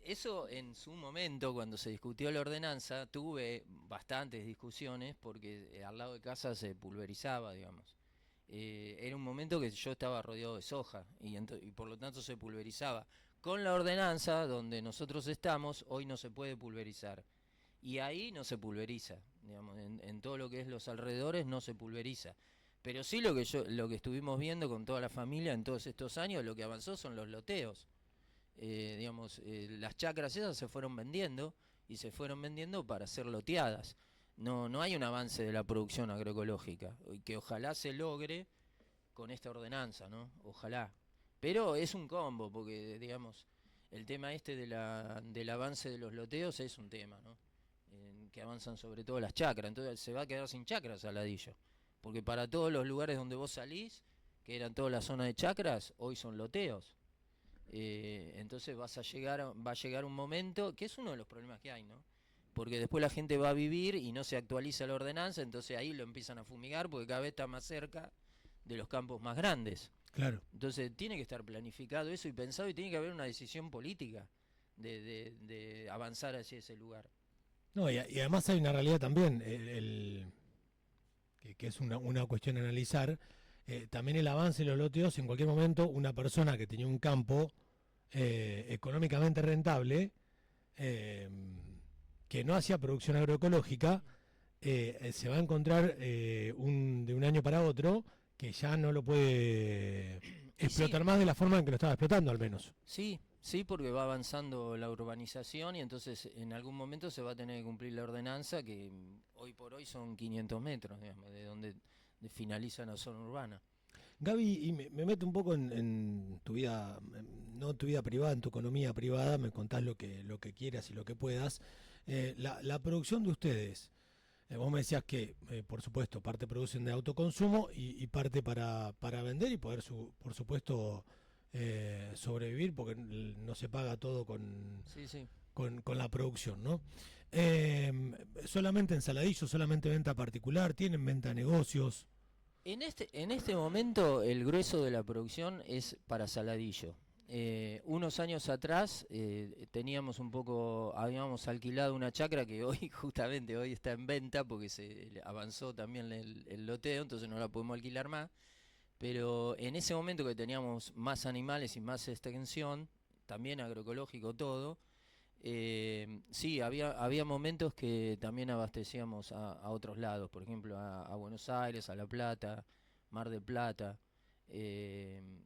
eso en su momento, cuando se discutió la ordenanza, tuve bastantes discusiones porque al lado de casa se pulverizaba, digamos. Era un momento que yo estaba rodeado de soja y por lo tanto se pulverizaba. Con la ordenanza donde nosotros estamos, hoy no se puede pulverizar. Y ahí no se pulveriza, digamos, en todo lo que es los alrededores no se pulveriza. Pero sí lo que estuvimos viendo con toda la familia en todos estos años, lo que avanzó son los loteos. Las chacras esas se fueron vendiendo y se fueron vendiendo para ser loteadas. No hay un avance de la producción agroecológica, que ojalá se logre con esta ordenanza, ¿no? Ojalá. Pero es un combo, porque, digamos, el tema del avance de los loteos es un tema, ¿no? Que avanzan sobre todo las chacras, entonces se va a quedar sin chacras Saladillo. Porque para todos los lugares donde vos salís, que eran toda la zona de chacras, hoy son loteos. Entonces va a llegar un momento, que es uno de los problemas que hay, ¿no? Porque después la gente va a vivir y no se actualiza la ordenanza, entonces ahí lo empiezan a fumigar porque cada vez está más cerca de los campos más grandes. Claro. Entonces tiene que estar planificado eso y pensado y tiene que haber una decisión política de avanzar hacia ese lugar. No, y además hay una realidad también, que es una cuestión a analizar. También el avance de los loteos, en cualquier momento, una persona que tenía un campo económicamente rentable, que no hacía producción agroecológica, se va a encontrar de un año para otro que ya no lo puede explotar más de la forma en que lo estaba explotando, al menos. Sí, sí, porque va avanzando la urbanización y entonces en algún momento se va a tener que cumplir la ordenanza que hoy por hoy son 500 metros, digamos, de donde finaliza la zona urbana. Gaby, y me meto un poco en tu vida, no tu vida privada, en tu economía privada, me contás lo que quieras y lo que puedas. La producción de ustedes, vos me decías que, por supuesto, parte producen de autoconsumo y parte para vender y poder, por supuesto, sobrevivir, porque no se paga todo Sí, sí. con la producción, ¿no? Solamente en Saladillo, solamente venta particular, tienen venta a negocios. En este momento el grueso de la producción es para Saladillo. Unos años atrás habíamos alquilado una chacra que hoy justamente hoy está en venta porque se avanzó también el loteo, entonces no la podemos alquilar más. Pero en ese momento que teníamos más animales y más extensión, también agroecológico todo, sí, había momentos que también abastecíamos a otros lados, por ejemplo a Buenos Aires, a La Plata, Mar del Plata,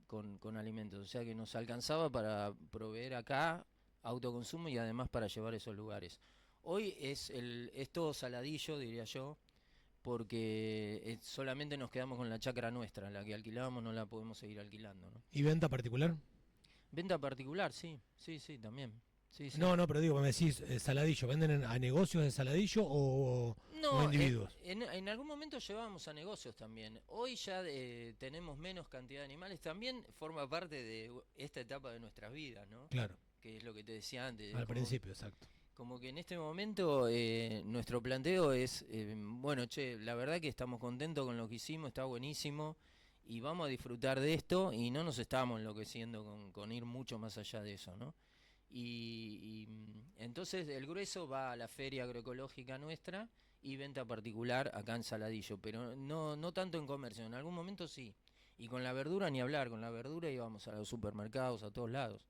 con alimentos. O sea que nos alcanzaba para proveer acá autoconsumo y además para llevar a esos lugares. Hoy es todo Saladillo, diría yo, porque solamente nos quedamos con la chacra nuestra, la que alquilábamos no la podemos seguir alquilando, ¿no? ¿Y venta particular? Venta particular, sí, sí, sí, también. Sí, sí. No, pero digo, me decís Saladillo, ¿venden a negocios de Saladillo o No, individuos? en algún momento llevábamos a negocios también. Hoy ya tenemos menos cantidad de animales. También forma parte de esta etapa de nuestras vidas, ¿no? Claro. Que es lo que te decía antes. Al principio, exacto. Como que en este momento nuestro planteo es, bueno, che, la verdad que estamos contentos con lo que hicimos, está buenísimo y vamos a disfrutar de esto y no nos estamos enloqueciendo con ir mucho más allá de eso, ¿no? Entonces el grueso va a la feria agroecológica nuestra y venta particular acá en Saladillo, pero no tanto en comercio, en algún momento sí. Y con la verdura ni hablar, con la verdura íbamos a los supermercados, a todos lados,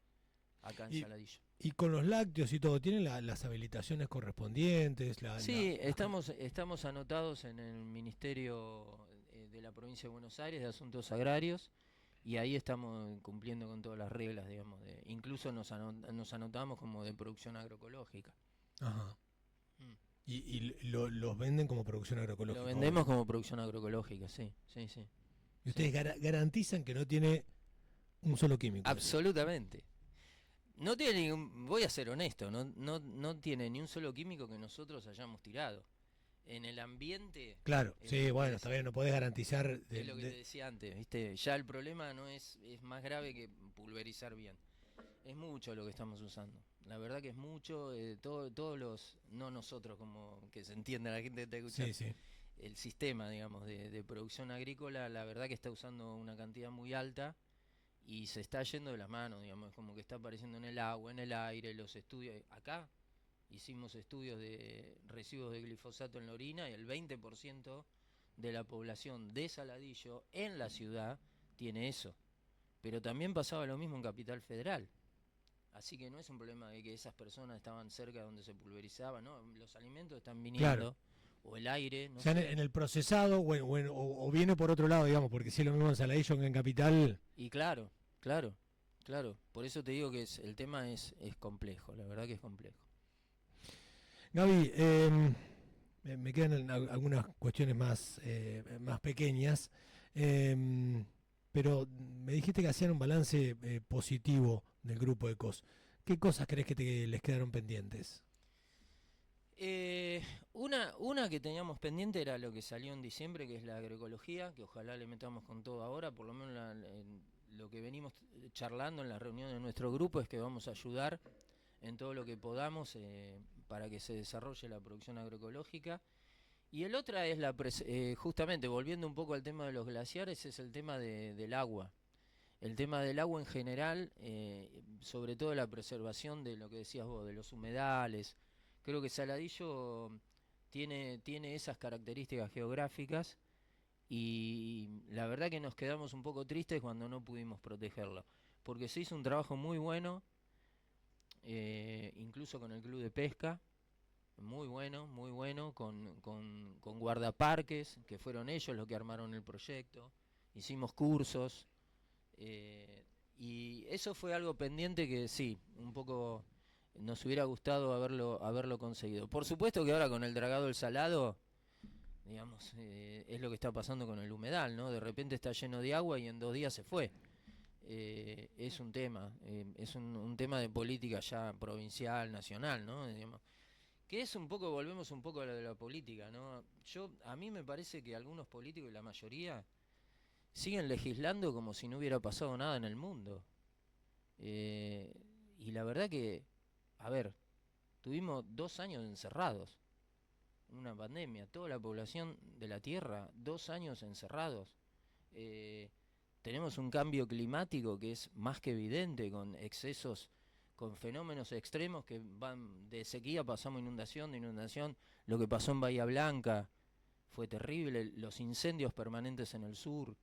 acá en Saladillo. Y con los lácteos y todo, ¿tienen las habilitaciones correspondientes? Sí, estamos anotados en el Ministerio de la Provincia de Buenos Aires de Asuntos Agrarios y ahí estamos cumpliendo con todas las reglas, digamos. Incluso nos anotamos como de producción agroecológica. Ajá. ¿Y los venden como producción agroecológica? Lo vendemos como producción agroecológica, sí, sí, sí. ¿Y ustedes garantizan que no tiene un solo químico? Absolutamente. No tiene voy a ser honesto, no tiene ni un solo químico que nosotros hayamos tirado. en el ambiente. Claro, sí, bueno, está bien, no podés garantizar. Es lo que te decía antes, ¿viste? Ya el problema no es más grave que pulverizar bien. Es mucho lo que estamos usando. La verdad que es mucho, todos los, no nosotros como que se entienda la gente que está escuchando, Sí, sí. el sistema, digamos, de producción agrícola, la verdad que está usando una cantidad muy alta y se está yendo de las manos, digamos, es como que está apareciendo en el agua, en el aire, los estudios. Acá hicimos estudios de residuos de glifosato en la orina y el 20% de la población de Saladillo en la ciudad tiene eso. Pero también pasaba lo mismo en Capital Federal. Así que no es un problema de que esas personas estaban cerca donde se pulverizaba, ¿no? Los alimentos están Claro. viniendo, o el aire, O no sea, sé. en el procesado o viene por otro lado, digamos, porque si es lo mismo en Saladillo que en Capital. Y claro, claro, claro. Por eso te digo que el tema es complejo, la verdad que es complejo. Gaby, me quedan algunas cuestiones más pequeñas, pero me dijiste que hacían un balance positivo del grupo ECOS. ¿Qué cosas crees que les quedaron pendientes? Eh, una que teníamos pendiente era lo que salió en diciembre, que es la agroecología, que ojalá le metamos con todo ahora, por lo menos lo que venimos charlando en la reunión de nuestro grupo es que vamos a ayudar en todo lo que podamos para que se desarrolle la producción agroecológica. Y el otra es justamente volviendo un poco al tema de los glaciares, es el tema del agua. El tema del agua en general, sobre todo la preservación de lo que decías vos, de los humedales. Creo que Saladillo tiene esas características geográficas y la verdad que nos quedamos un poco tristes cuando no pudimos protegerlo. Porque se hizo un trabajo muy bueno, incluso con el club de pesca, muy bueno, con guardaparques, que fueron ellos los que armaron el proyecto. Hicimos cursos. Y eso fue algo pendiente que sí, un poco nos hubiera gustado haberlo conseguido. Por supuesto que ahora con el dragado del Salado, digamos, es lo que está pasando con el humedal, ¿no? De repente está lleno de agua y en 2 días se fue. Es un tema, es un tema de política ya provincial, nacional, ¿no? Digamos, que es un poco, volvemos un poco a lo de la política, ¿no? A mí me parece que algunos políticos y la mayoría siguen legislando como si no hubiera pasado nada en el mundo. Eh, y la verdad que, a ver, tuvimos 2 años encerrados, una pandemia, toda la población de la Tierra, 2 años encerrados. Eh, Tenemos un cambio climático que es más que evidente, con excesos, con fenómenos extremos que van de sequía, pasamos a inundación, de inundación, lo que pasó en Bahía Blanca fue terrible, los incendios permanentes en el sur,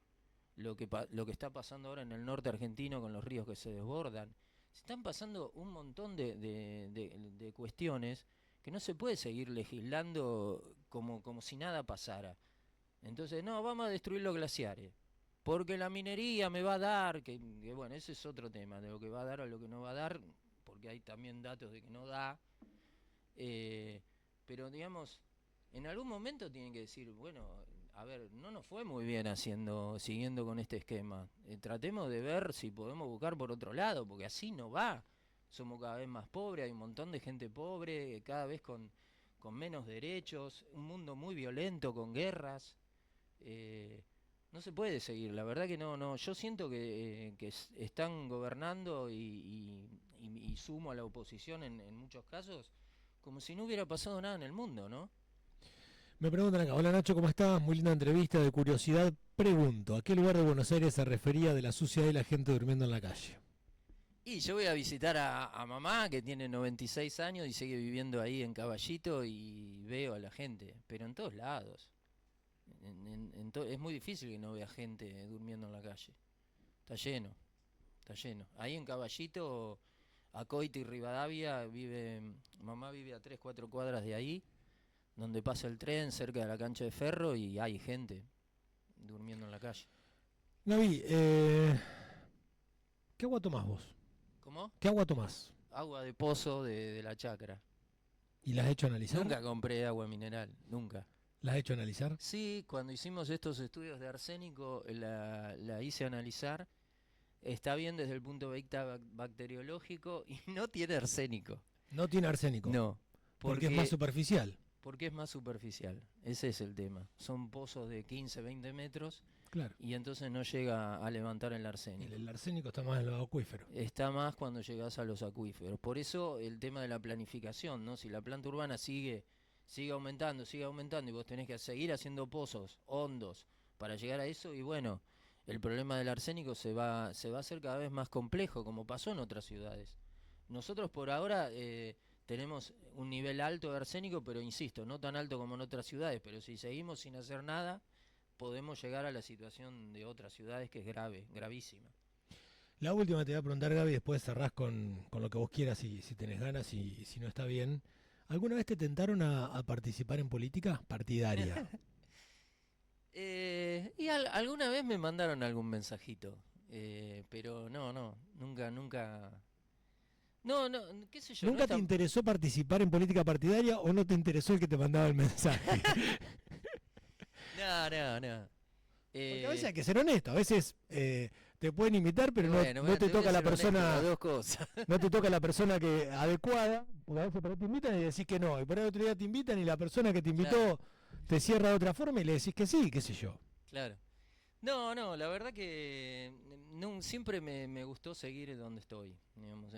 lo que está pasando ahora en el norte argentino con los ríos que se desbordan. Se están pasando un montón de cuestiones que no se puede seguir legislando como si nada pasara. Entonces, no, vamos a destruir los glaciares, porque la minería me va a dar, que bueno, ese es otro tema, de lo que va a dar o lo que no va a dar, porque hay también datos de que no da. eh, pero digamos, en algún momento tienen que decir, bueno, a ver, no nos fue muy bien siguiendo con este esquema. Tratemos de ver si podemos buscar por otro lado, porque así no va. Somos cada vez más pobres, hay un montón de gente pobre, cada vez con menos derechos, un mundo muy violento, con guerras. eh, no se puede seguir, la verdad que no. Yo siento que están gobernando y sumo a la oposición en muchos casos, como si no hubiera pasado nada en el mundo, ¿no? Me preguntan acá, hola Nacho, ¿cómo estás? Muy linda entrevista, de curiosidad. Pregunto, ¿a qué lugar de Buenos Aires se refería de la suciedad y la gente durmiendo en la calle? Y yo voy a visitar a mamá, que tiene 96 años y sigue viviendo ahí en Caballito, y veo a la gente, pero en todos lados. Es muy difícil que no vea gente durmiendo en la calle. Está lleno, está lleno. Ahí en Caballito, Acoite y Rivadavia, mamá vive a 3 4 cuadras de ahí, donde pasa el tren, cerca de la cancha de ferro, y hay gente durmiendo en la calle. Gaby, ¿qué agua tomás vos? ¿Cómo? ¿Qué agua tomás? Agua de pozo de la chacra. ¿Y la has hecho analizar? Nunca compré agua mineral, nunca. ¿La has hecho analizar? Sí, cuando hicimos estos estudios de arsénico, la hice analizar. Está bien desde el punto de vista bacteriológico y no tiene arsénico. No tiene arsénico. No, Porque es más superficial. porque es más superficial. Ese es el tema. Son pozos de 15, 20 metros Claro. y entonces no llega a levantar el arsénico. El arsénico está más en los acuíferos. Está más cuando llegas a los acuíferos. Por eso el tema de la planificación, ¿no? Si la planta urbana sigue aumentando y vos tenés que seguir haciendo pozos hondos para llegar a eso, y bueno, el problema del arsénico se va a hacer cada vez más complejo, como pasó en otras ciudades. Nosotros por ahora tenemos un nivel alto de arsénico, pero insisto, no tan alto como en otras ciudades, pero si seguimos sin hacer nada, podemos llegar a la situación de otras ciudades, que es grave, gravísima. La última te voy a preguntar, Gaby, después cerrás con lo que vos quieras, si tenés ganas y si no está bien. ¿Alguna vez te tentaron a participar en política partidaria? Y alguna vez me mandaron algún mensajito, pero nunca, no, qué sé yo. ¿Nunca no te tan- interesó participar en política partidaria o no te interesó el que te mandaba el mensaje? No. Porque a veces hay que ser honesto, a veces te pueden invitar, pero bueno, no te voy a toca la ser honesto, persona, las dos cosas. no te toca la persona adecuada, porque a veces por ahí te invitan y decís que no, y por ahí otro día te invitan y la persona que te invitó Claro. te cierra de otra forma y le decís que sí, qué sé yo. Claro. No, la verdad que siempre me gustó seguir donde estoy, digamos,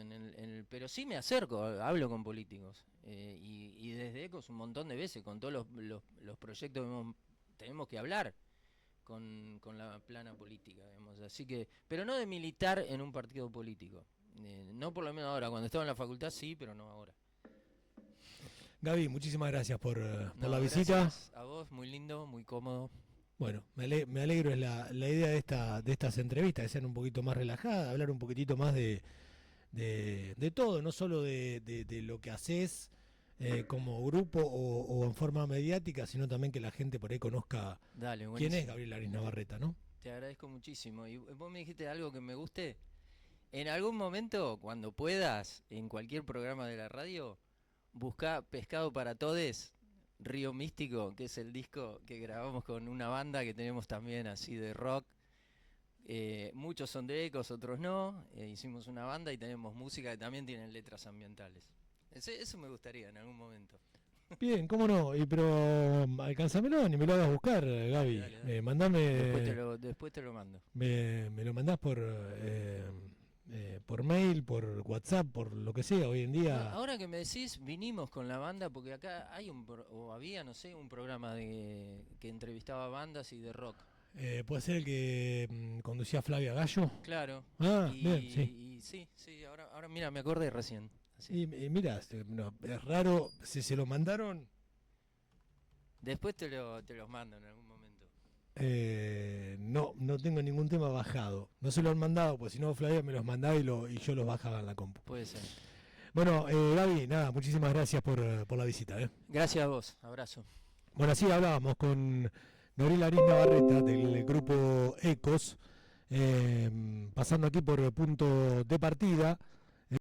pero sí me acerco, hablo con políticos, y desde ECOS un montón de veces, con todos los proyectos que tenemos que hablar con la plana política, digamos, así que, pero no de militar en un partido político, no por lo menos ahora, cuando estaba en la facultad sí, pero no ahora. Gaby, muchísimas gracias por No, la visita. gracias a vos, muy lindo, muy cómodo. Bueno, me alegro, es la idea de estas entrevistas, que sean un poquito más relajadas, hablar un poquitito más de todo, no solo de lo que haces como grupo o en forma mediática, sino también que la gente por ahí conozca Dale, quién buenísimo. es Gabriel Laris Navarreta, ¿no? Te agradezco muchísimo. Y vos me dijiste algo que me guste. En algún momento, cuando puedas, en cualquier programa de la radio, busca Pescado para Todes, Río Místico, que es el disco que grabamos con una banda que tenemos también así de rock. Muchos son de Ecos, otros no. Hicimos una banda y tenemos música que también tienen letras ambientales. Eso me gustaría en algún momento. Bien, cómo no, pero alcánzamelo, ni me lo hagas buscar, Gaby. Dale. Mandame, Después te lo mando. me lo mandás por mail, por WhatsApp, por lo que sea, hoy en día. Ahora que me decís, vinimos con la banda porque acá hay había, no sé, un programa que entrevistaba bandas y de rock. Puede ser el que conducía Flavia Gallo. Claro. Ah, y, bien, sí. y sí, ahora mira, me acordé recién. Así. Y mira, no, es raro, si se lo mandaron, Después te los mando en algún momento. no tengo ningún tema bajado. No se lo han mandado, pues si no Flavia me los mandaba y yo los bajaba en la compu. Puede ser. Bueno, Gaby, nada, muchísimas gracias por la visita. Gracias a vos, abrazo. Bueno, así hablábamos con Gabriel Laris Navarreta del grupo Ecos, pasando aquí por punto de partida.